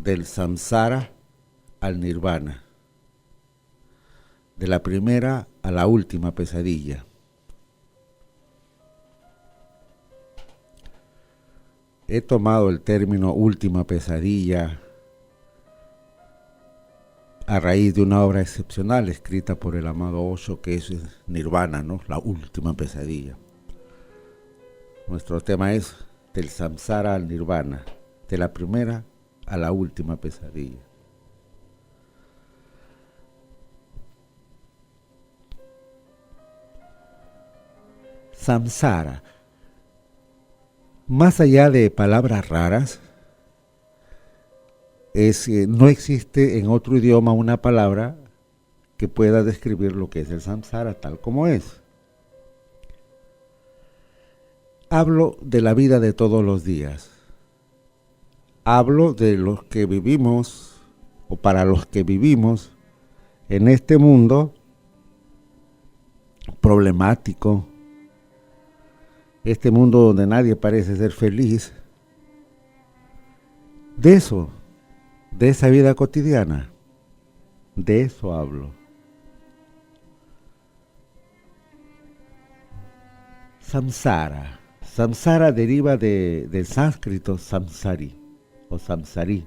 del samsara al nirvana, de la primera a la última pesadilla. He tomado el término última pesadilla a raíz de una obra excepcional escrita por el amado Osho, que es Nirvana, ¿no? La última pesadilla. Nuestro tema es del samsara al nirvana, de la primera a la última pesadilla. Samsara. Más allá de palabras raras, no existe en otro idioma una palabra que pueda describir lo que es el samsara tal como es. Hablo de la vida de todos los días. Hablo de los que vivimos, o para los que vivimos, en este mundo problemático, este mundo donde nadie parece ser feliz. De eso, de esa vida cotidiana, de eso hablo. Samsara. Samsara deriva del sánscrito samsari o samsari.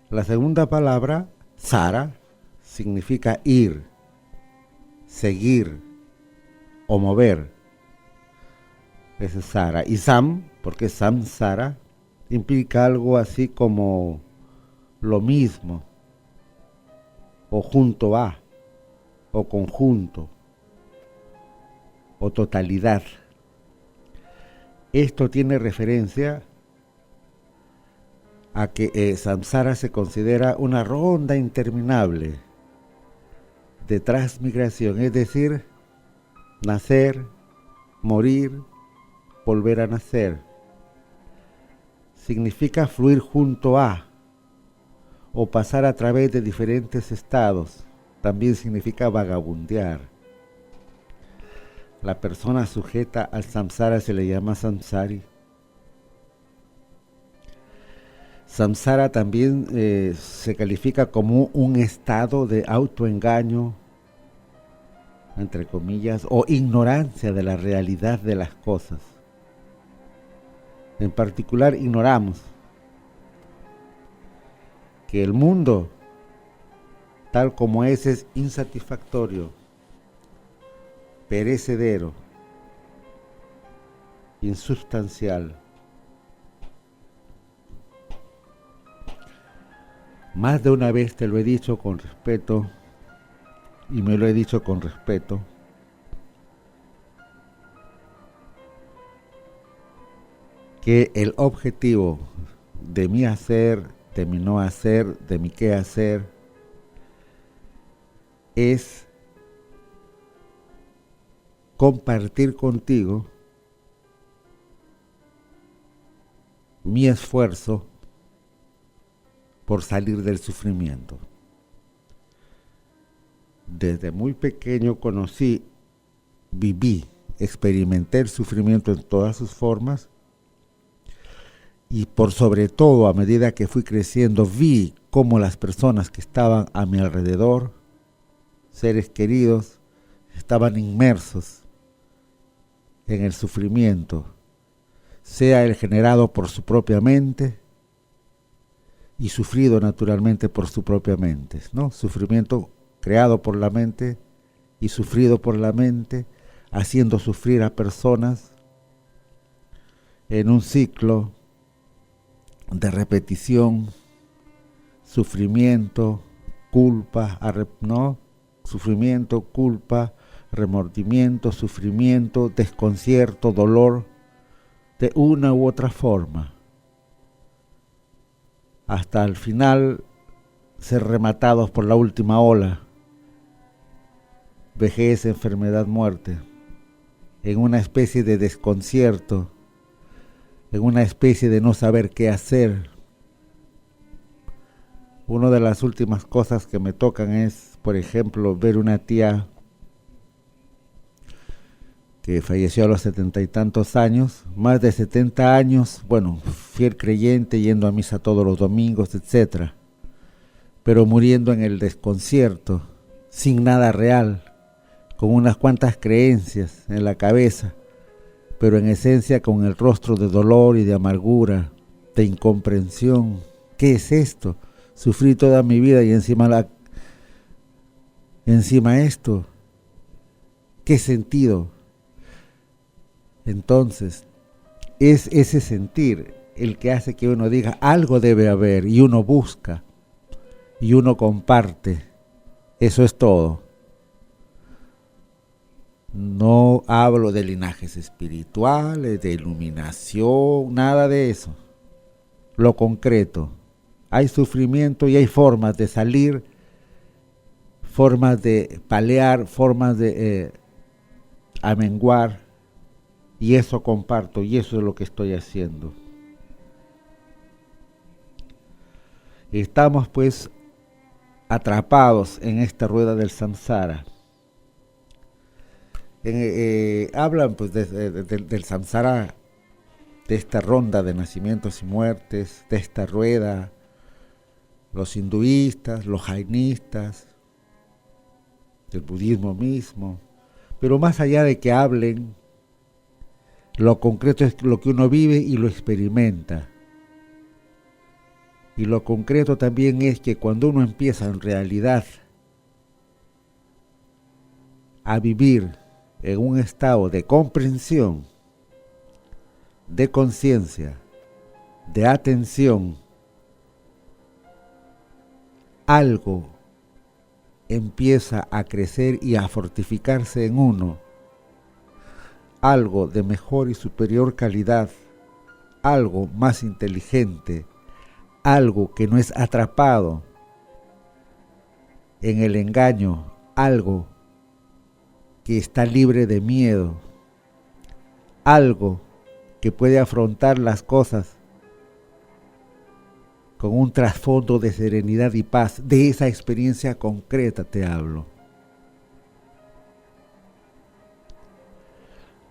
La segunda palabra, sara, significa ir, seguir o mover. Ese es sara. Y sam, porque samsara, implica algo así como lo mismo, o junto a, o conjunto, o totalidad. Esto tiene referencia a que samsara se considera una ronda interminable de transmigración, es decir, nacer, morir, volver a nacer. Significa fluir junto a o pasar a través de diferentes estados. También significa vagabundear. La persona sujeta al samsara se le llama samsari. Samsara también se califica como un estado de autoengaño, entre comillas, o ignorancia de la realidad de las cosas. En particular, ignoramos que el mundo, tal como es insatisfactorio, perecedero, insubstancial. Más de una vez te lo he dicho con respeto, y me lo he dicho con respeto, que el objetivo de mi hacer, de mi no hacer, de mi qué hacer, es compartir contigo mi esfuerzo por salir del sufrimiento. Desde muy pequeño conocí, viví, experimenté el sufrimiento en todas sus formas y por sobre todo a medida que fui creciendo vi cómo las personas que estaban a mi alrededor, seres queridos, estaban inmersos en el sufrimiento, sea el generado por su propia mente y sufrido naturalmente por su propia mente, ¿no? Sufrimiento creado por la mente y sufrido por la mente, haciendo sufrir a personas en un ciclo de repetición, sufrimiento, culpa, ¿no? Sufrimiento, culpa, remordimiento, sufrimiento, desconcierto, dolor, de una u otra forma, hasta el final ser rematados por la última ola, vejez, enfermedad, muerte, en una especie de desconcierto, en una especie de no saber qué hacer. Una de las últimas cosas que me tocan es, por ejemplo, ver una tía que falleció a los 70 y tantos años, más de 70 años, bueno, fiel creyente, yendo a misa todos los domingos, etcétera, pero muriendo en el desconcierto, sin nada real, con unas cuantas creencias en la cabeza, pero en esencia con el rostro de dolor y de amargura, de incomprensión. ¿Qué es esto? Sufrí toda mi vida y encima esto. ¿Qué sentido? Entonces, es ese sentir el que hace que uno diga algo debe haber, y uno busca y uno comparte. Eso es todo. No hablo de linajes espirituales, de iluminación, nada de eso. Lo concreto. Hay sufrimiento y hay formas de salir, formas de paliar, formas de amenguar, y eso comparto, y eso es lo que estoy haciendo. Estamos pues atrapados en esta rueda del samsara. Hablan pues del samsara, de esta ronda de nacimientos y muertes, de esta rueda, los hinduistas, los jainistas, el budismo mismo. Pero más allá de que hablen, lo concreto es lo que uno vive y lo experimenta. Y lo concreto también es que cuando uno empieza en realidad a vivir en un estado de comprensión, de conciencia, de atención, algo empieza a crecer y a fortificarse en uno, algo de mejor y superior calidad, algo más inteligente, algo que no es atrapado en el engaño, algo que está libre de miedo, algo que puede afrontar las cosas con un trasfondo de serenidad y paz. De esa experiencia concreta te hablo.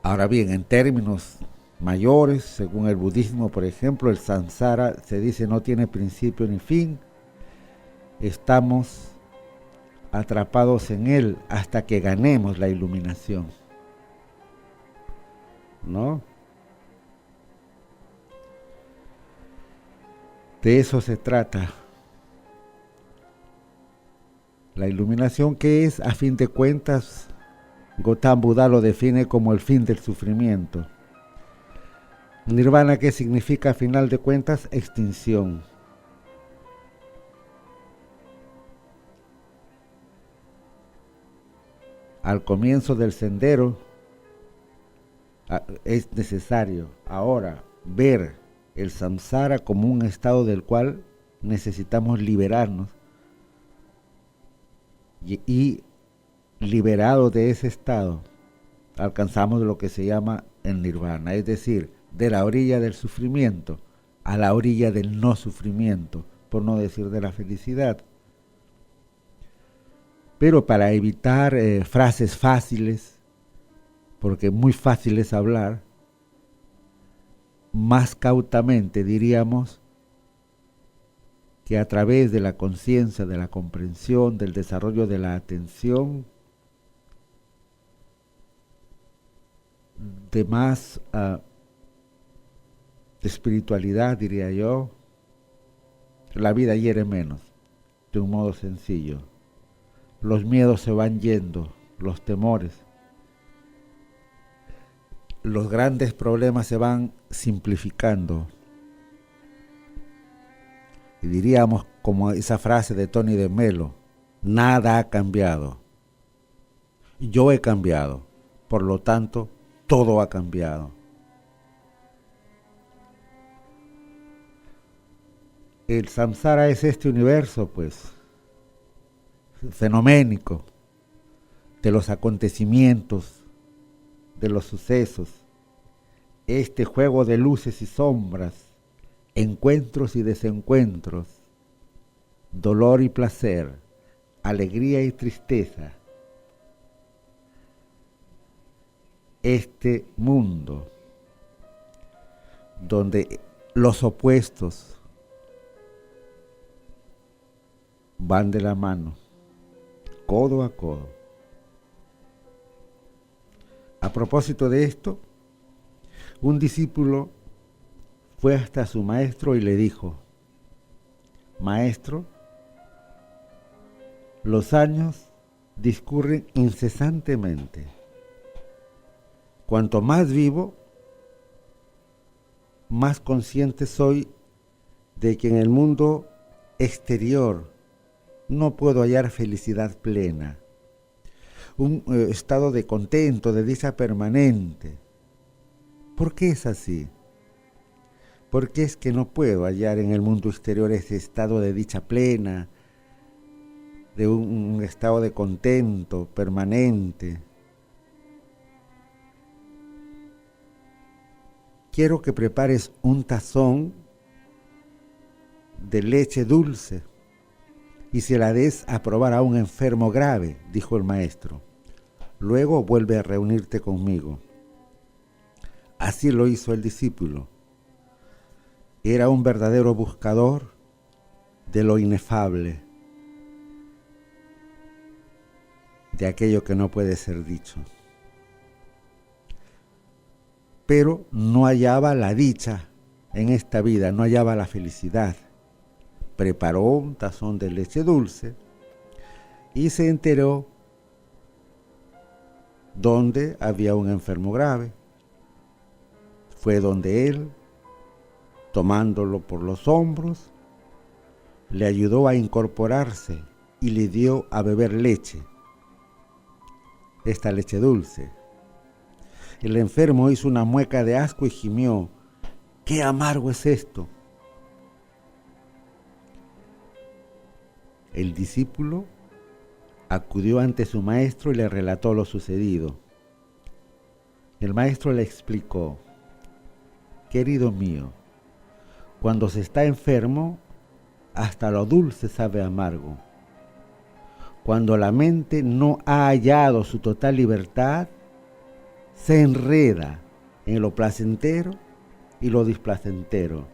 Ahora bien, en términos mayores, según el budismo, por ejemplo, el samsara se dice no tiene principio ni fin. Estamos atrapados en él hasta que ganemos la iluminación, ¿no? De eso se trata. La iluminación, que es, a fin de cuentas, Gautam Buda lo define como el fin del sufrimiento. Nirvana, ¿qué significa a final de cuentas? Extinción. Al comienzo del sendero es necesario ahora ver el samsara como un estado del cual necesitamos liberarnos, y liberados de ese estado alcanzamos lo que se llama el nirvana, es decir, de la orilla del sufrimiento a la orilla del no sufrimiento, por no decir de la felicidad. Pero para evitar frases fáciles, porque muy fácil es hablar, más cautamente diríamos que a través de la conciencia, de la comprensión, del desarrollo de la atención, de más espiritualidad, diría yo, la vida hiere menos, de un modo sencillo. Los miedos se van yendo, los temores. Los grandes problemas se van simplificando. Y diríamos, como esa frase de Tony de Melo, nada ha cambiado. Yo he cambiado, por lo tanto, todo ha cambiado. El samsara es este universo, pues, fenoménico, de los acontecimientos, de los sucesos, este juego de luces y sombras, encuentros y desencuentros, dolor y placer, alegría y tristeza. este mundo donde los opuestos van de la mano, codo a codo. A propósito de esto, un discípulo fue hasta su maestro y le dijo: Maestro, los años discurren incesantemente. Cuanto más vivo, más consciente soy de que en el mundo exterior no puedo hallar felicidad plena, un estado de contento, de dicha permanente. ¿Por qué es así? ¿Por qué es que no puedo hallar en el mundo exterior ese estado de dicha plena, de un estado de contento permanente? Quiero que prepares un tazón de leche dulce y se la des a probar a un enfermo grave, dijo el maestro. Luego vuelve a reunirte conmigo. Así lo hizo el discípulo. Era un verdadero buscador de lo inefable, de aquello que no puede ser dicho. Pero no hallaba la dicha en esta vida, no hallaba la felicidad. Preparó un tazón de leche dulce y se enteró donde había un enfermo grave. Fue donde él, tomándolo por los hombros, le ayudó a incorporarse y le dio a beber leche, esta leche dulce. El enfermo hizo una mueca de asco y gimió: ¡qué amargo es esto! El discípulo acudió ante su maestro y le relató lo sucedido. El maestro le explicó: querido mío, cuando se está enfermo, hasta lo dulce sabe amargo. Cuando la mente no ha hallado su total libertad, se enreda en lo placentero y lo displacentero.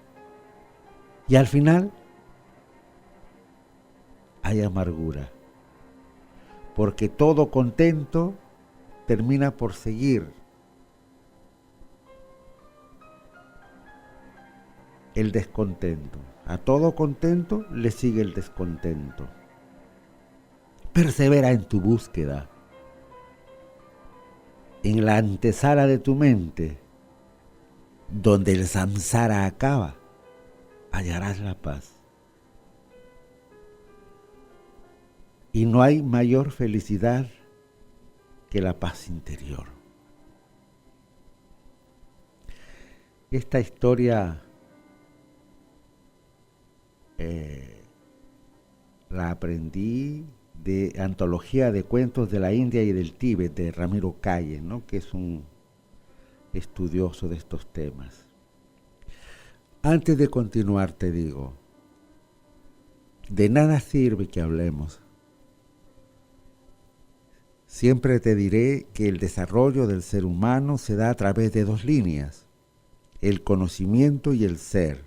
Y al final hay amargura, porque todo contento termina por seguir el descontento. A todo contento le sigue el descontento. Persevera en tu búsqueda. En la antesala de tu mente, donde el samsara acaba, hallarás la paz. Y no hay mayor felicidad que la paz interior. Esta historia la aprendí de Antología de Cuentos de la India y del Tíbet, de Ramiro Calle, ¿no?, que es un estudioso de estos temas. Antes de continuar te digo, de nada sirve que hablemos. Siempre te diré que el desarrollo del ser humano se da a través de dos líneas: el conocimiento y el ser.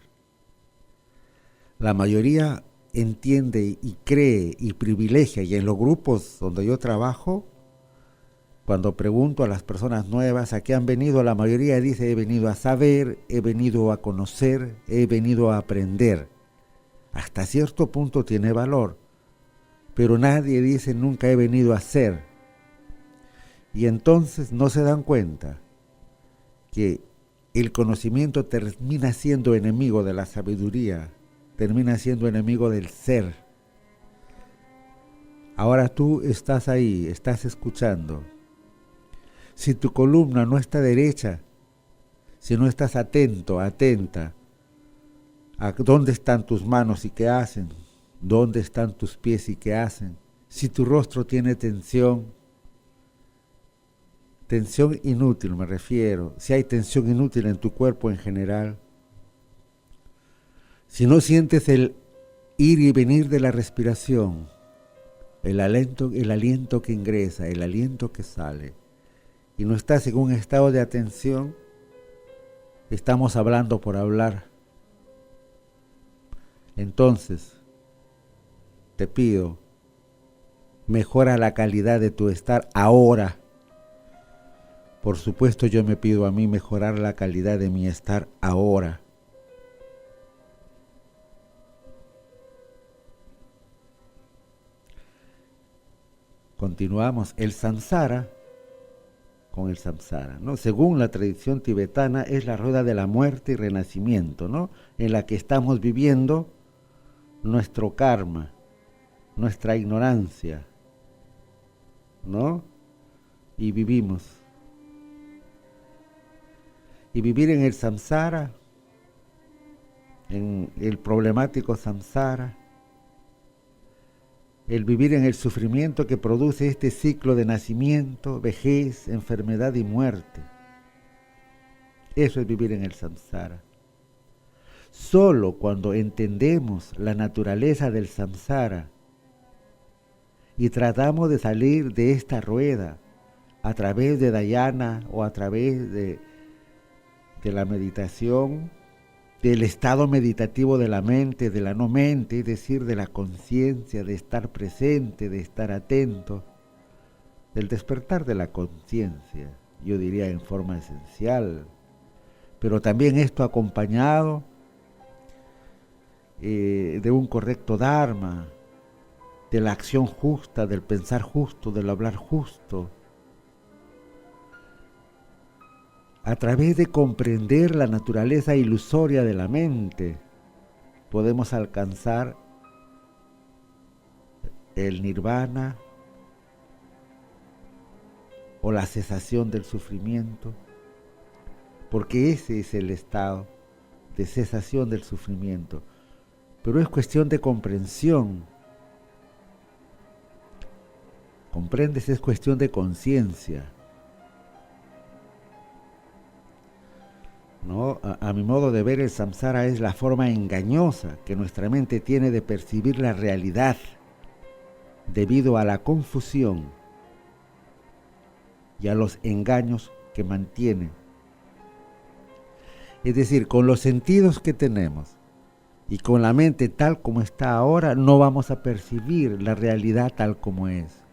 La mayoría entiende y cree y privilegia, y en los grupos donde yo trabajo, cuando pregunto a las personas nuevas a qué han venido, la mayoría dice: he venido a saber, he venido a conocer, he venido a aprender. Hasta cierto punto tiene valor, pero nadie dice nunca he venido a ser. Y entonces no se dan cuenta que el conocimiento termina siendo enemigo de la sabiduría, termina siendo enemigo del ser. Ahora tú estás ahí, estás escuchando. Si tu columna no está derecha, si no estás atento, atenta a dónde están tus manos y qué hacen, dónde están tus pies y qué hacen, si tu rostro tiene tensión inútil me refiero, si hay tensión inútil en tu cuerpo en general, si no sientes el ir y venir de la respiración, el aliento que ingresa, el aliento que sale, y no estás en un estado de atención, estamos hablando por hablar. Entonces, te pido, mejora la calidad de tu estar ahora. Por supuesto, yo me pido a mí mejorar la calidad de mi estar ahora. Continuamos. El samsara, con el samsara, ¿no? Según la tradición tibetana, es la rueda de la muerte y renacimiento, ¿no? En la que estamos viviendo nuestro karma, nuestra ignorancia, ¿no? Y vivimos. Y vivir en el samsara, en el problemático samsara, el vivir en el sufrimiento que produce este ciclo de nacimiento, vejez, enfermedad y muerte. Eso es vivir en el samsara. Solo cuando entendemos la naturaleza del samsara y tratamos de salir de esta rueda a través de dhyana o a través de la meditación, del estado meditativo de la mente, de la no mente, es decir, de la conciencia, de estar presente, de estar atento, del despertar de la conciencia, yo diría en forma esencial, pero también esto acompañado de un correcto dharma, de la acción justa, del pensar justo, del hablar justo, a través de comprender la naturaleza ilusoria de la mente, podemos alcanzar el nirvana o la cesación del sufrimiento, porque ese es el estado de cesación del sufrimiento. Pero es cuestión de comprensión. ¿Comprendes? Es cuestión de conciencia. ¿No? A mi modo de ver, el samsara es la forma engañosa que nuestra mente tiene de percibir la realidad debido a la confusión y a los engaños que mantiene. Es decir, con los sentidos que tenemos y con la mente tal como está ahora, no vamos a percibir la realidad tal como es.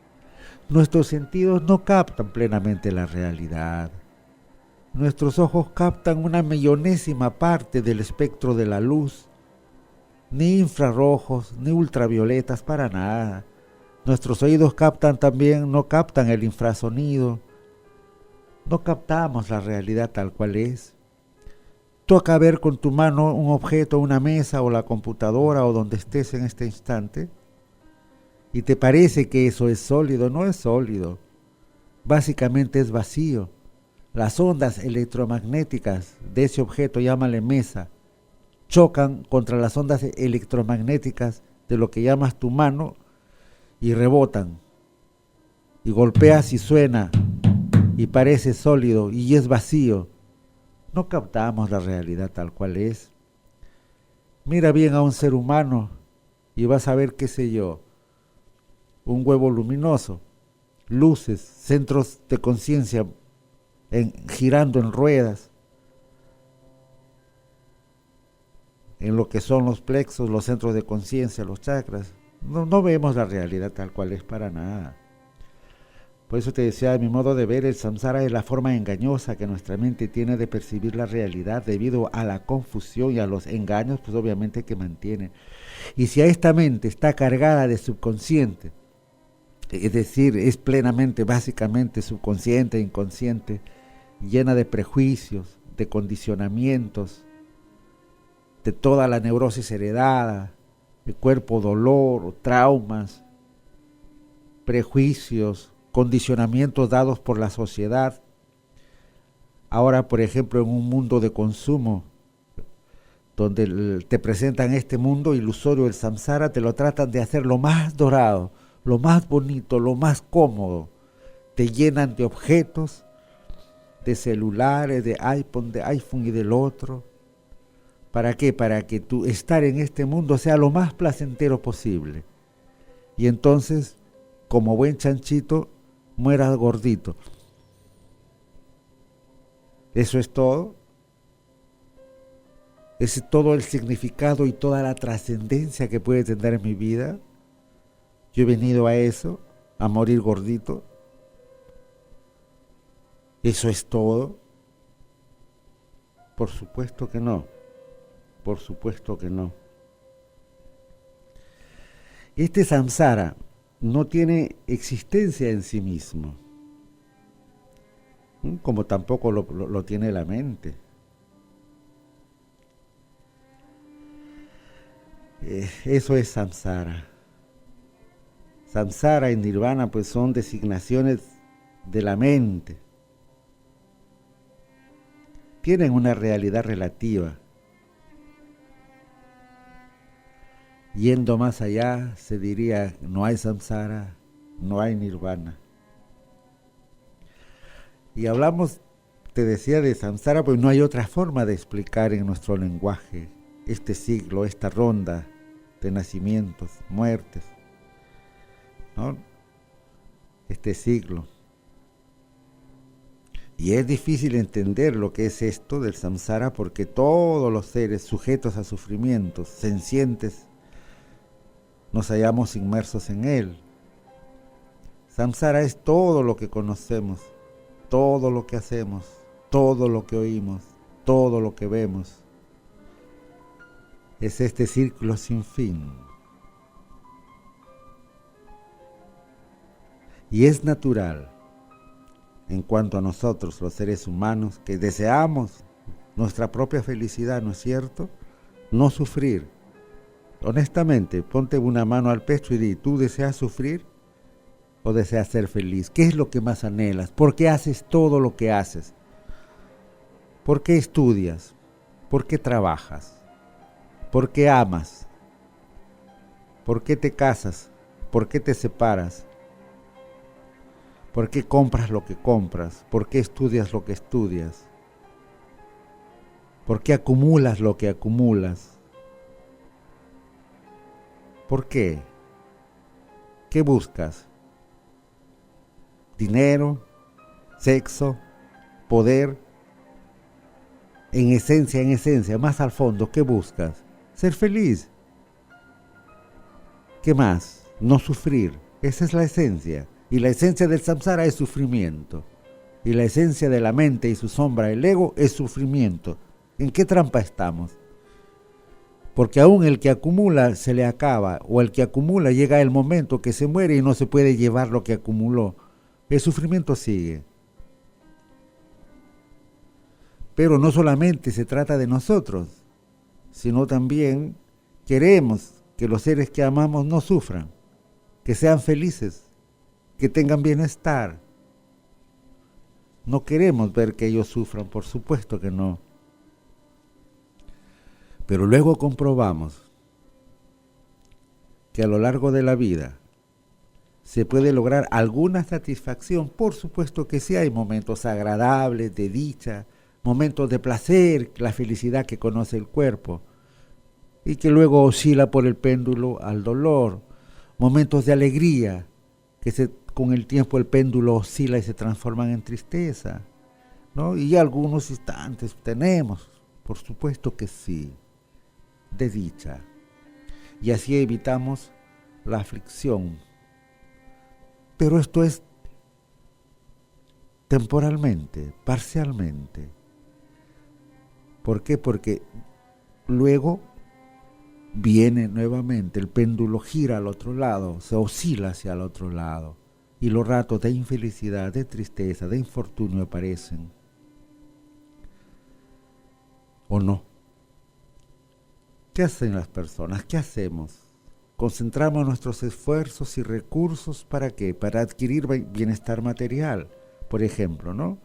Nuestros sentidos no captan plenamente la realidad. Nuestros ojos captan una millonésima parte del espectro de la luz, ni infrarrojos, ni ultravioletas, para nada. Nuestros oídos no captan el infrasonido, no captamos la realidad tal cual es. Toca ver con tu mano un objeto, una mesa o la computadora o donde estés en este instante, y te parece que eso es sólido. No es sólido, básicamente es vacío. Las ondas electromagnéticas de ese objeto, llámale mesa, chocan contra las ondas electromagnéticas de lo que llamas tu mano y rebotan. Y golpeas y suena y parece sólido y es vacío. No captamos la realidad tal cual es. Mira bien a un ser humano y vas a ver, qué sé yo, un huevo luminoso, luces, centros de conciencia girando en ruedas, en lo que son los plexos, los centros de conciencia, los chakras. No vemos la realidad tal cual es para nada. Por eso te decía, a mi modo de ver, el samsara es la forma engañosa que nuestra mente tiene de percibir la realidad debido a la confusión y a los engaños, pues obviamente que mantiene. Y si a esta mente está cargada de subconsciente, es decir, es plenamente, básicamente subconsciente e inconsciente, llena de prejuicios, de condicionamientos, de toda la neurosis heredada, el cuerpo dolor, traumas, prejuicios, condicionamientos dados por la sociedad. Ahora, por ejemplo, en un mundo de consumo, donde te presentan este mundo ilusorio, el samsara, te lo tratan de hacer lo más dorado, lo más bonito, lo más cómodo. Te llenan de objetos, de celulares, de iPhone y del otro. ¿Para qué? Para que tu estar en este mundo sea lo más placentero posible. Y entonces, como buen chanchito, mueras gordito. ¿Eso es todo? ¿Es todo el significado y toda la trascendencia que puede tener en mi vida? Yo he venido a eso, a morir gordito. ¿Eso es todo? Por supuesto que no. Por supuesto que no. Este samsara no tiene existencia en sí mismo, como tampoco lo tiene la mente. Eso es samsara. Samsara y nirvana pues son designaciones de la mente. Tienen una realidad relativa. Yendo más allá, se diría, no hay samsara, no hay nirvana. Y hablamos, te decía, de samsara, pues no hay otra forma de explicar en nuestro lenguaje este ciclo, esta ronda de nacimientos, muertes, ¿no? Este ciclo. Y es difícil entender lo que es esto del samsara porque todos los seres sujetos a sufrimientos, sencientes, nos hallamos inmersos en él. Samsara es todo lo que conocemos, todo lo que hacemos, todo lo que oímos, todo lo que vemos. Es este círculo sin fin. Y es natural, en cuanto a nosotros, los seres humanos, que deseamos nuestra propia felicidad, ¿no es cierto? No sufrir. Honestamente, ponte una mano al pecho y di, ¿tú deseas sufrir o deseas ser feliz? ¿Qué es lo que más anhelas? ¿Por qué haces todo lo que haces? ¿Por qué estudias? ¿Por qué trabajas? ¿Por qué amas? ¿Por qué te casas? ¿Por qué te separas? ¿Por qué compras lo que compras? ¿Por qué estudias lo que estudias? ¿Por qué acumulas lo que acumulas? ¿Por qué? ¿Qué buscas? ¿Dinero? ¿Sexo? ¿Poder? En esencia, más al fondo, ¿qué buscas? Ser feliz. ¿Qué más? No sufrir. Esa es la esencia. Y la esencia del samsara es sufrimiento. Y la esencia de la mente y su sombra, el ego, es sufrimiento. ¿En qué trampa estamos? Porque aún el que acumula se le acaba, o el que acumula llega el momento que se muere y no se puede llevar lo que acumuló. El sufrimiento sigue. Pero no solamente se trata de nosotros, sino también queremos que los seres que amamos no sufran, que sean felices, que tengan bienestar. No queremos ver que ellos sufran, por supuesto que no. Pero luego comprobamos que a lo largo de la vida se puede lograr alguna satisfacción. Por supuesto que sí, hay momentos agradables, de dicha, momentos de placer, la felicidad que conoce el cuerpo, y que luego oscila por el péndulo al dolor. Momentos de alegría, que con el tiempo el péndulo oscila y se transforman en tristeza, ¿no? Y algunos instantes tenemos, por supuesto que sí, de dicha. Y así evitamos la aflicción. Pero esto es temporalmente, parcialmente. ¿Por qué? Porque luego viene nuevamente, el péndulo gira al otro lado, se oscila hacia el otro lado. Y los ratos de infelicidad, de tristeza, de infortunio aparecen. ¿O no? ¿Qué hacen las personas? ¿Qué hacemos? Concentramos nuestros esfuerzos y recursos ¿para qué? Para adquirir bienestar material, por ejemplo, ¿no?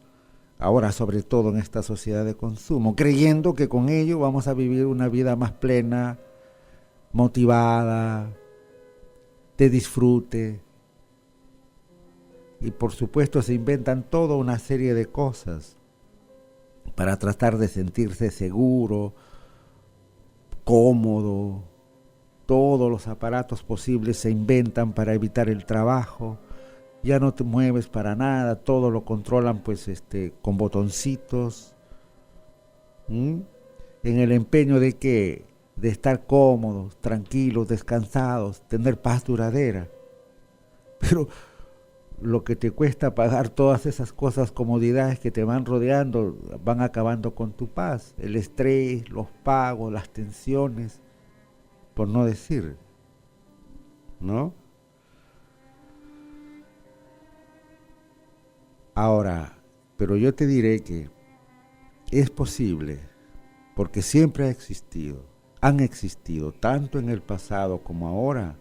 Ahora, sobre todo en esta sociedad de consumo, creyendo que con ello vamos a vivir una vida más plena, motivada, de disfrute. Y por supuesto se inventan toda una serie de cosas para tratar de sentirse seguro, cómodo. Todos los aparatos posibles se inventan para evitar el trabajo. Ya no te mueves para nada, todo lo controlan pues con botoncitos. ¿Mm? En el empeño de que de estar cómodos, tranquilos, descansados, tener paz duradera. Pero lo que te cuesta pagar todas esas cosas, comodidades que te van rodeando, van acabando con tu paz. El estrés, los pagos, las tensiones, por no decir, ¿no? Ahora, pero yo te diré que es posible, porque siempre ha existido, han existido, tanto en el pasado como ahora,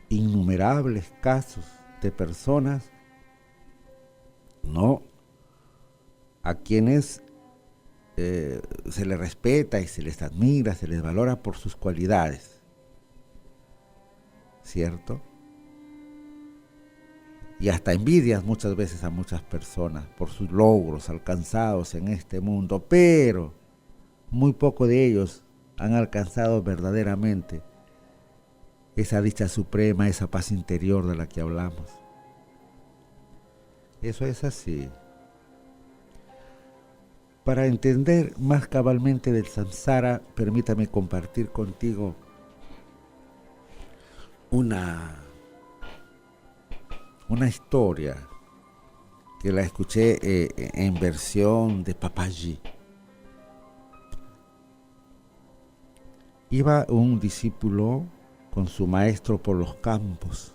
innumerables casos de personas, ¿no? A quienes se les respeta y se les admira, se les valora por sus cualidades, ¿cierto? Y hasta envidias muchas veces a muchas personas por sus logros alcanzados en este mundo, pero muy poco de ellos han alcanzado verdaderamente esa dicha suprema, esa paz interior de la que hablamos. Eso es así. Para entender más cabalmente del samsara, permítame compartir contigo una historia que la escuché en versión de Papaji. Iba un discípulo con su maestro por los campos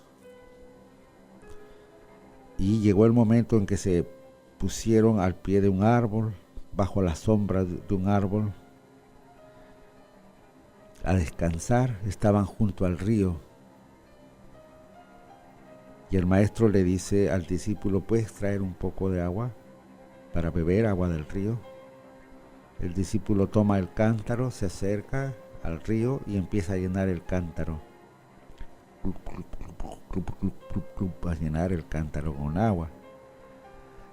y llegó el momento en que se pusieron al pie de un árbol, bajo la sombra de un árbol, a descansar. Estaban junto al río y el maestro le dice al discípulo: ¿puedes traer un poco de agua para beber, agua del río? El discípulo toma el cántaro, se acerca al río y empieza a llenar el cántaro, a llenar el cántaro con agua.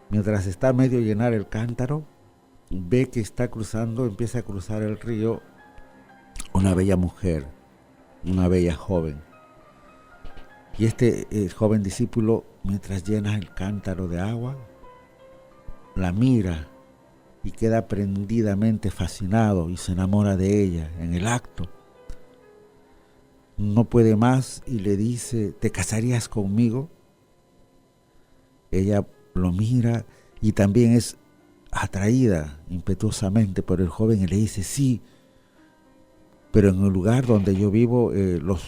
Mientras está medio llenar el cántaro, ve que está cruzando, empieza a cruzar el río una bella mujer, una bella joven. Y este joven discípulo, mientras llena el cántaro de agua, la mira y queda prendidamente fascinado y se enamora de ella en el acto. No puede más y le dice: ¿te casarías conmigo? Ella lo mira y también es atraída impetuosamente por el joven y le dice: sí, pero en el lugar donde yo vivo los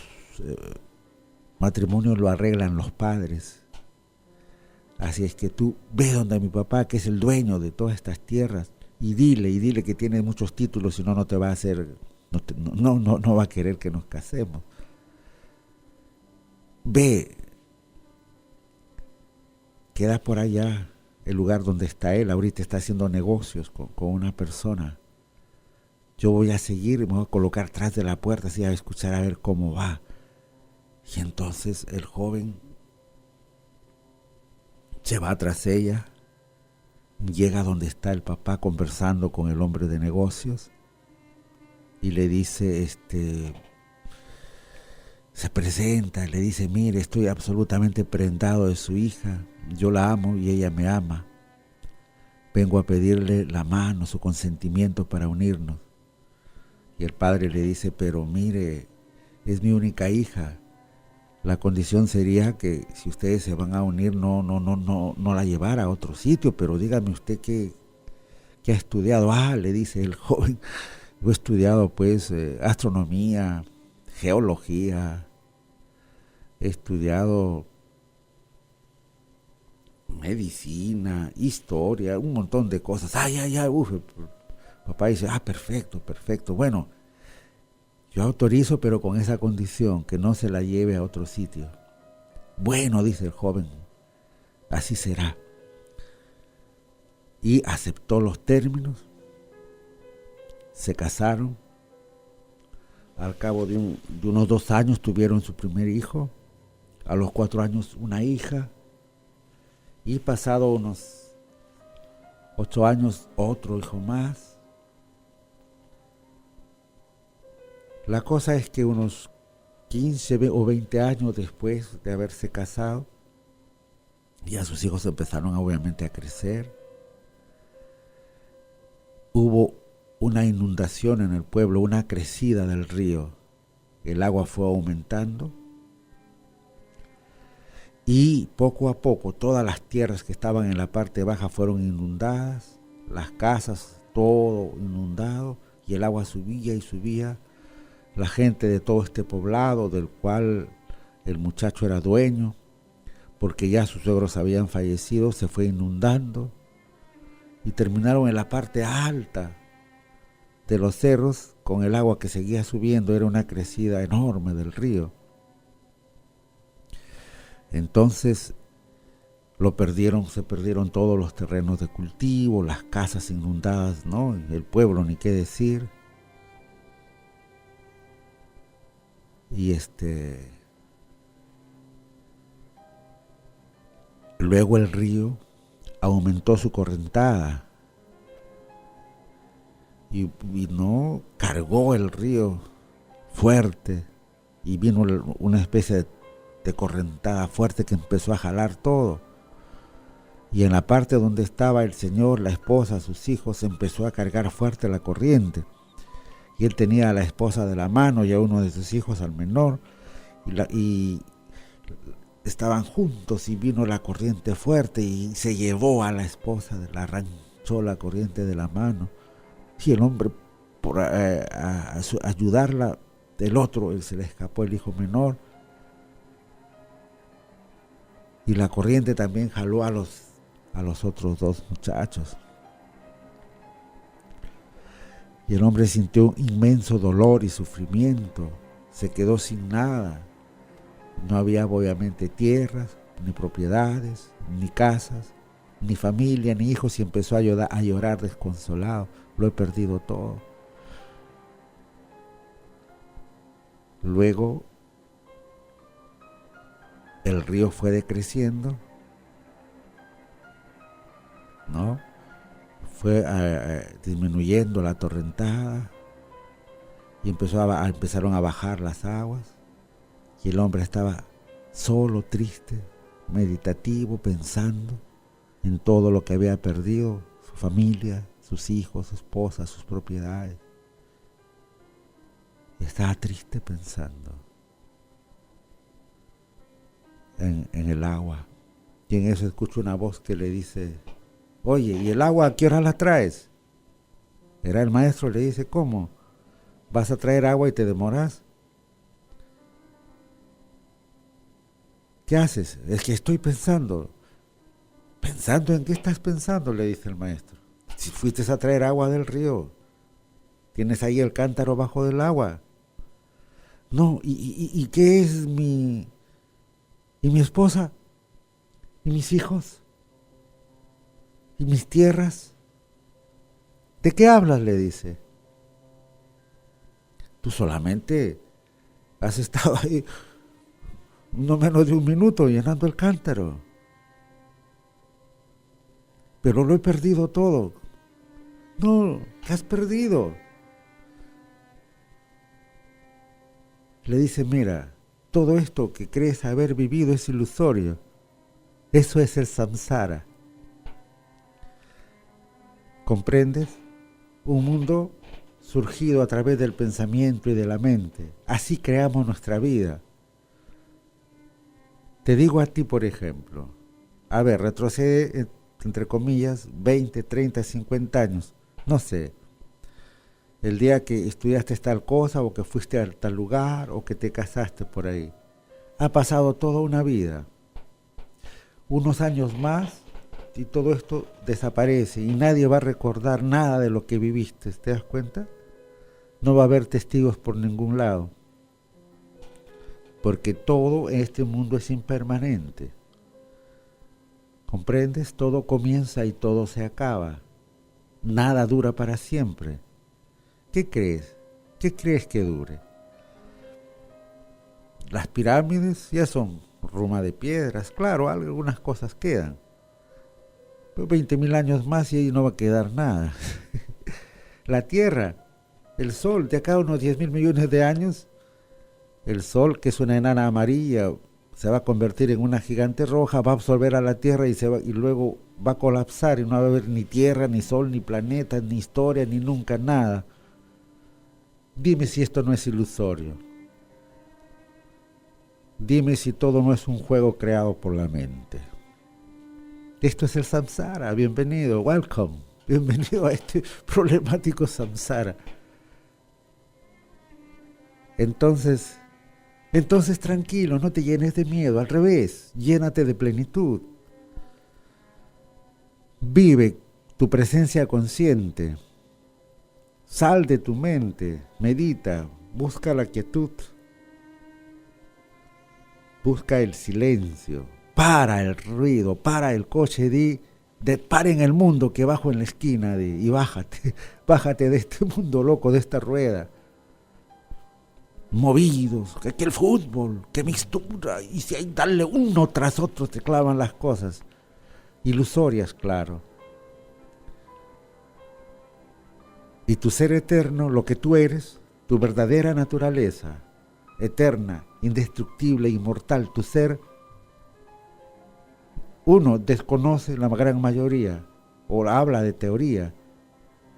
matrimonios lo arreglan los padres. Así es que tú ve donde mi papá, que es el dueño de todas estas tierras, y dile que tiene muchos títulos, si no, no te va a hacer, no va a querer que nos casemos. Ve, queda por allá el lugar donde está él, ahorita está haciendo negocios con una persona. Yo voy a seguir, me voy a colocar tras de la puerta, así a escuchar a ver cómo va. Y entonces el joven se va tras ella, llega donde está el papá conversando con el hombre de negocios y le dice, se presenta, le dice: mire, estoy absolutamente prendado de su hija, yo la amo y ella me ama. Vengo a pedirle la mano, su consentimiento para unirnos. Y el padre le dice: pero mire, es mi única hija. La condición sería que si ustedes se van a unir no la llevara a otro sitio, pero dígame usted qué ha estudiado. Le dice el joven: yo he estudiado pues astronomía, geología, he estudiado medicina, historia, un montón de cosas. Papá dice: perfecto, bueno, yo autorizo, pero con esa condición, que no se la lleve a otro sitio. Bueno, dice el joven, así será. Y aceptó los términos, se casaron. Al cabo de unos 2 años tuvieron su primer hijo, a los 4 años una hija, y pasado unos 8 años otro hijo más. La cosa es que unos 15 o 20 años después de haberse casado, ya sus hijos empezaron obviamente a crecer. hubo una inundación en el pueblo, una crecida del río. El agua fue aumentando y poco a poco todas las tierras que estaban en la parte baja fueron inundadas, las casas, todo inundado, y el agua subía y subía. La gente de todo este poblado, del cual el muchacho era dueño, porque ya sus suegros habían fallecido, se fue inundando y terminaron en la parte alta de los cerros con el agua que seguía subiendo. Era una crecida enorme del río. Entonces se perdieron todos los terrenos de cultivo, las casas inundadas, ¿no? El pueblo, ni qué decir. Y luego el río aumentó su correntada y vino, cargó el río fuerte y vino una especie de correntada fuerte que empezó a jalar todo. Y en la parte donde estaba el señor, la esposa, sus hijos, empezó a cargar fuerte la corriente. Y él tenía a la esposa de la mano y a uno de sus hijos, al menor, y estaban juntos y vino la corriente fuerte y se llevó a la esposa, la arranchó la corriente de la mano. Y el hombre, por ayudarla, del otro, él se le escapó el hijo menor. Y la corriente también jaló a los otros dos muchachos. Y el hombre sintió un inmenso dolor y sufrimiento. Se quedó sin nada. No había obviamente tierras, ni propiedades, ni casas, ni familia, ni hijos, y empezó a llorar desconsolado. Lo he perdido todo. Luego el río fue decreciendo, ¿no? Fue disminuyendo la torrentada y empezaron a bajar las aguas, y el hombre estaba solo, triste, meditativo, pensando en todo lo que había perdido, su familia, sus hijos, su esposa, sus propiedades. Y estaba triste pensando en el agua. Y en eso escucho una voz que le dice: oye, ¿y el agua a qué hora la traes? Era el maestro, le dice: ¿cómo? ¿Vas a traer agua y te demoras? ¿Qué haces? Es que estoy pensando. ¿Pensando en qué estás pensando?, le dice el maestro. Si fuiste a traer agua del río, tienes ahí el cántaro bajo del agua. No, ¿y qué es mi esposa? ¿Y mis hijos? ¿Y mis tierras? ¿De qué hablas?, le dice. Tú solamente has estado ahí no menos de un minuto llenando el cántaro. Pero lo he perdido todo. No, ¿qué has perdido? Le dice: mira, todo esto que crees haber vivido es ilusorio. Eso es el samsara. ¿Comprendes? Un mundo surgido a través del pensamiento y de la mente. Así creamos nuestra vida. Te digo a ti, por ejemplo, a ver, retrocede, entre comillas, 20, 30, 50 años, no sé, el día que estudiaste tal cosa, o que fuiste a tal lugar, o que te casaste por ahí. Ha pasado toda una vida. Unos años más y todo esto desaparece y nadie va a recordar nada de lo que viviste, ¿te das cuenta? No va a haber testigos por ningún lado, porque todo en este mundo es impermanente. ¿Comprendes? Todo comienza y todo se acaba. Nada dura para siempre. ¿Qué crees? ¿Qué crees que dure? Las pirámides ya son ruma de piedras, claro, algunas cosas quedan. Pero 20.000 años más y ahí no va a quedar nada. La Tierra, el Sol, de acá a unos 10.000 millones de años, el Sol, que es una enana amarilla, se va a convertir en una gigante roja, va a absorber a la Tierra y luego va a colapsar y no va a haber ni Tierra, ni Sol, ni planetas, ni historia, ni nunca nada. Dime si esto no es ilusorio. Dime si todo no es un juego creado por la mente. Esto es el samsara. Bienvenido, welcome. Bienvenido a este problemático samsara. Entonces tranquilo, no te llenes de miedo, al revés, llénate de plenitud. Vive tu presencia consciente. Sal de tu mente, medita, busca la quietud. Busca el silencio, para el ruido, para el coche, para en el mundo que bajo en la esquina, y bájate de este mundo loco, de esta rueda. Movidos, que el fútbol, que mixtura, y si hay darle uno tras otro te clavan las cosas. Ilusorias, claro. Y tu ser eterno, lo que tú eres, tu verdadera naturaleza, eterna, indestructible, inmortal, tu ser, uno, desconoce la gran mayoría, o habla de teoría,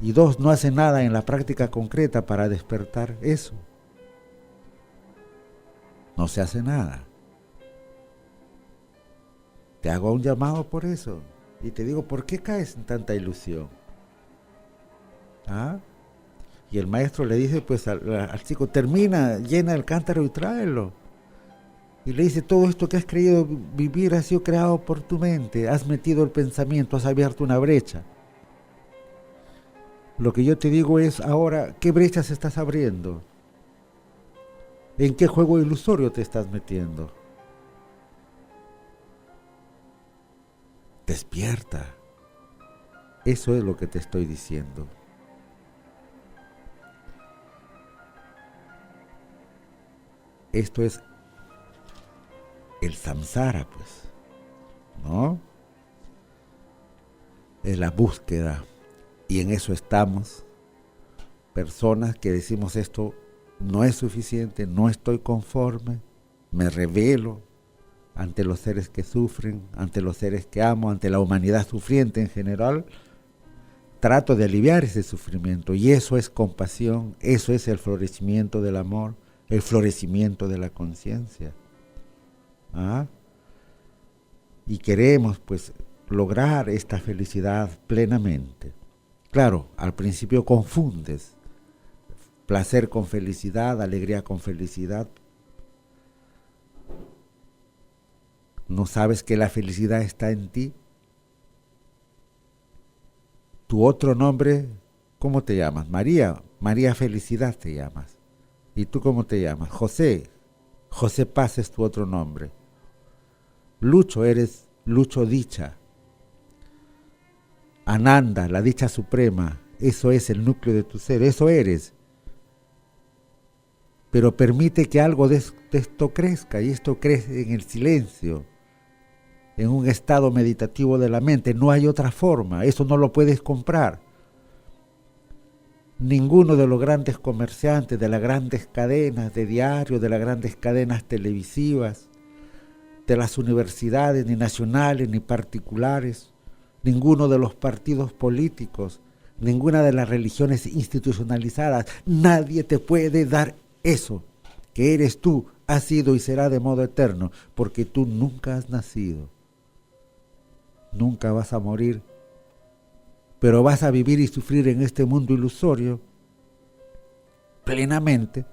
y dos, no hace nada en la práctica concreta para despertar eso. No se hace nada. Te hago un llamado por eso, y te digo, ¿por qué caes en tanta ilusión? ¿Ah? Y el maestro le dice pues al chico, termina, llena el cántaro y tráelo. Y le dice, todo esto que has creído vivir ha sido creado por tu mente, has metido el pensamiento, has abierto una brecha. Lo que yo te digo es ahora, ¿qué brechas estás abriendo? ¿En qué juego ilusorio te estás metiendo? Despierta. Eso es lo que te estoy diciendo. Esto es el samsara, pues, ¿no? Es la búsqueda, y en eso estamos, personas que decimos esto no es suficiente, no estoy conforme, me rebelo ante los seres que sufren, ante los seres que amo, ante la humanidad sufriente en general, trato de aliviar ese sufrimiento, y eso es compasión, eso es el florecimiento del amor, el florecimiento de la conciencia. ¿Ah? Y queremos pues lograr esta felicidad plenamente. Claro, al principio confundes placer con felicidad, alegría con felicidad. ¿No sabes que la felicidad está en ti? Tu otro nombre, ¿cómo te llamas? María, María Felicidad te llamas. ¿Y tú cómo te llamas? José, José Paz es tu otro nombre. Lucho, eres Lucho Dicha. Ananda, la dicha suprema, eso es el núcleo de tu ser, eso eres. Pero permite que algo de esto crezca, y esto crece en el silencio, en un estado meditativo de la mente. No hay otra forma, eso no lo puedes comprar. Ninguno de los grandes comerciantes, de las grandes cadenas de diarios, de las grandes cadenas televisivas, de las universidades, ni nacionales ni particulares, ninguno de los partidos políticos, ninguna de las religiones institucionalizadas, nadie te puede dar eso, que eres tú, has sido y será de modo eterno, porque tú nunca has nacido, nunca vas a morir, pero vas a vivir y sufrir en este mundo ilusorio plenamente,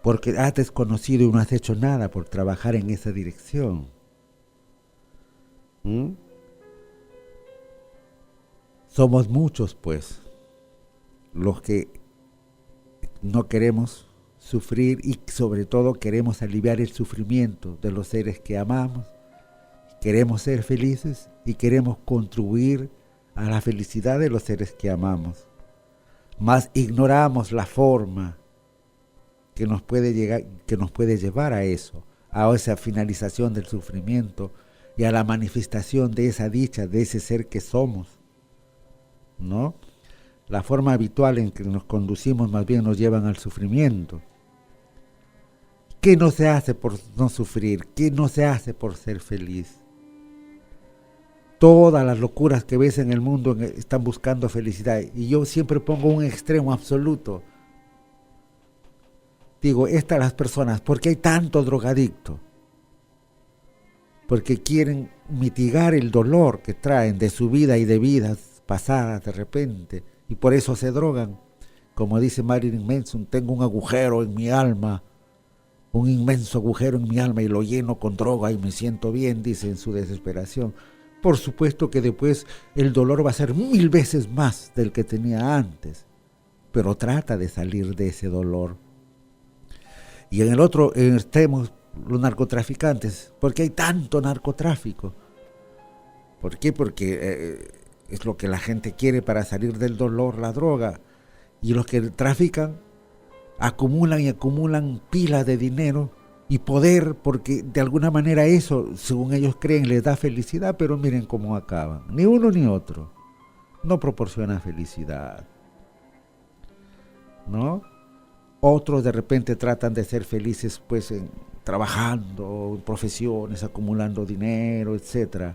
porque has desconocido y no has hecho nada por trabajar en esa dirección. Somos muchos, pues, los que no queremos sufrir y sobre todo queremos aliviar el sufrimiento de los seres que amamos, queremos ser felices y queremos contribuir a la felicidad de los seres que amamos, mas ignoramos la forma que nos puede llevar a eso, a esa finalización del sufrimiento y a la manifestación de esa dicha, de ese ser que somos, ¿no? La forma habitual en que nos conducimos más bien nos llevan al sufrimiento. ¿Qué no se hace por no sufrir? ¿Qué no se hace por ser feliz? Todas las locuras que ves en el mundo están buscando felicidad. Y yo siempre pongo un extremo absoluto. Digo, estas las personas, ¿por qué hay tanto drogadicto? Porque quieren mitigar el dolor que traen de su vida y de vidas pasadas de repente. Y por eso se drogan. Como dice Marilyn Manson, tengo un agujero en mi alma, un inmenso agujero en mi alma y lo lleno con droga y me siento bien, dice en su desesperación. Por supuesto que después el dolor va a ser 1000 veces más del que tenía antes, pero trata de salir de ese dolor. Y en el otro extremo, los narcotraficantes. ¿Por qué hay tanto narcotráfico? ¿Por qué? Porque es lo que la gente quiere para salir del dolor, la droga. Y los que trafican acumulan y acumulan pilas de dinero y poder, porque de alguna manera eso, según ellos creen, les da felicidad, pero miren cómo acaban. Ni uno ni otro. No proporciona felicidad, ¿no? Otros de repente tratan de ser felices pues trabajando, en profesiones, acumulando dinero, etc.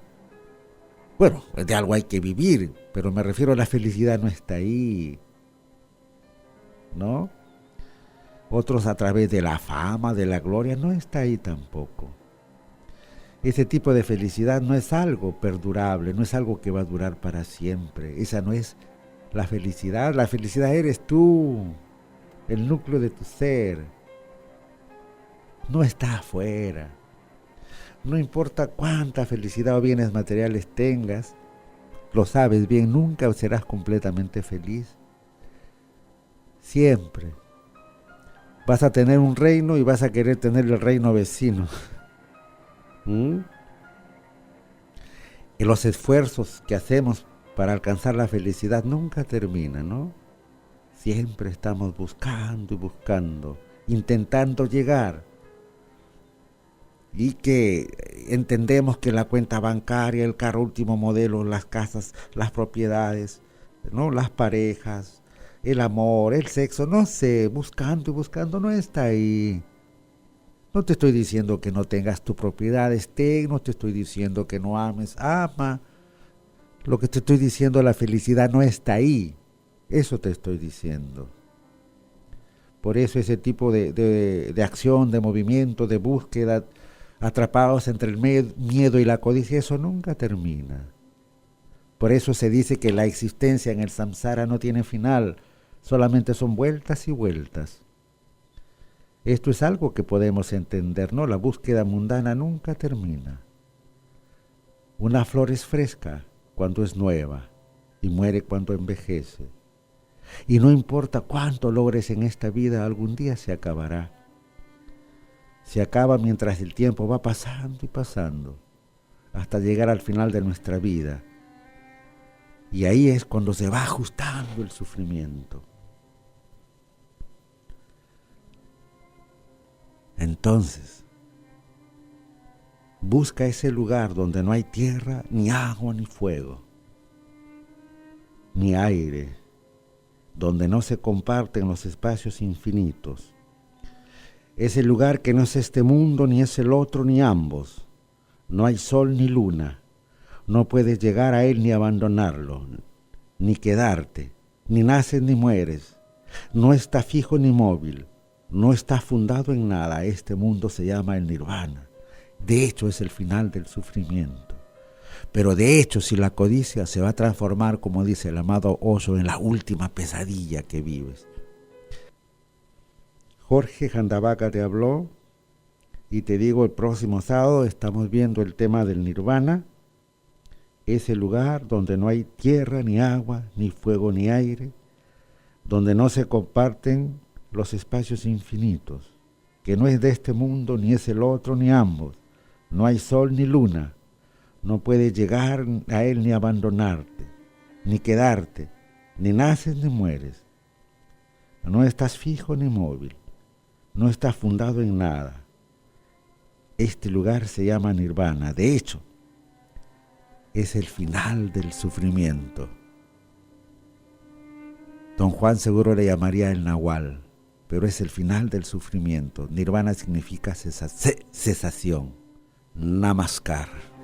Bueno, de algo hay que vivir, pero me refiero a la felicidad no está ahí, ¿no? Otros a través de la fama, de la gloria, no está ahí tampoco. Ese tipo de felicidad no es algo perdurable, no es algo que va a durar para siempre. Esa no es la felicidad. La felicidad eres tú, el núcleo de tu ser. No está afuera. No importa cuánta felicidad o bienes materiales tengas, lo sabes bien, nunca serás completamente feliz. Siempre vas a tener un reino y vas a querer tener el reino vecino. Y los esfuerzos que hacemos para alcanzar la felicidad nunca terminan, ¿no? Siempre estamos buscando y buscando, intentando llegar. Y que entendemos que la cuenta bancaria, el carro último modelo, las casas, las propiedades, ¿no? Las parejas, el amor, el sexo, no sé, buscando y buscando, no está ahí. No te estoy diciendo que no tengas tu propiedad, no te estoy diciendo que no ames, ama. Lo que te estoy diciendo, la felicidad no está ahí. Eso te estoy diciendo. Por eso ese tipo de acción, de movimiento, de búsqueda, atrapados entre el miedo y la codicia, eso nunca termina. Por eso se dice que la existencia en el samsara no tiene final, solamente son vueltas y vueltas. Esto es algo que podemos entender, ¿no? La búsqueda mundana nunca termina. Una flor es fresca cuando es nueva y muere cuando envejece. Y no importa cuánto logres en esta vida, algún día se acabará. Se acaba mientras el tiempo va pasando y pasando, hasta llegar al final de nuestra vida. Y ahí es cuando se va ajustando el sufrimiento. Entonces, busca ese lugar donde no hay tierra, ni agua, ni fuego, ni aire, donde no se comparten los espacios infinitos. Ese lugar que no es este mundo, ni es el otro, ni ambos. No hay sol ni luna. No puedes llegar a él ni abandonarlo, ni quedarte, ni naces ni mueres. No está fijo ni móvil. No está fundado en nada. Este mundo se llama el nirvana. De hecho, es el final del sufrimiento. Pero de hecho, si la codicia se va a transformar, como dice el amado Osho, en la última pesadilla que vives. Jorge Handavaca te habló y te digo, el próximo sábado estamos viendo el tema del nirvana, ese lugar donde no hay tierra, ni agua, ni fuego, ni aire, donde no se comparten los espacios infinitos, que no es de este mundo, ni es el otro, ni ambos. No hay sol ni luna, no puedes llegar a él ni abandonarte, ni quedarte, ni naces ni mueres. No estás fijo ni móvil, no estás fundado en nada. Este lugar se llama nirvana, de hecho, es el final del sufrimiento. Don Juan seguro le llamaría el Nahual. pero es el final del sufrimiento. Nirvana significa cesación. Namaskar.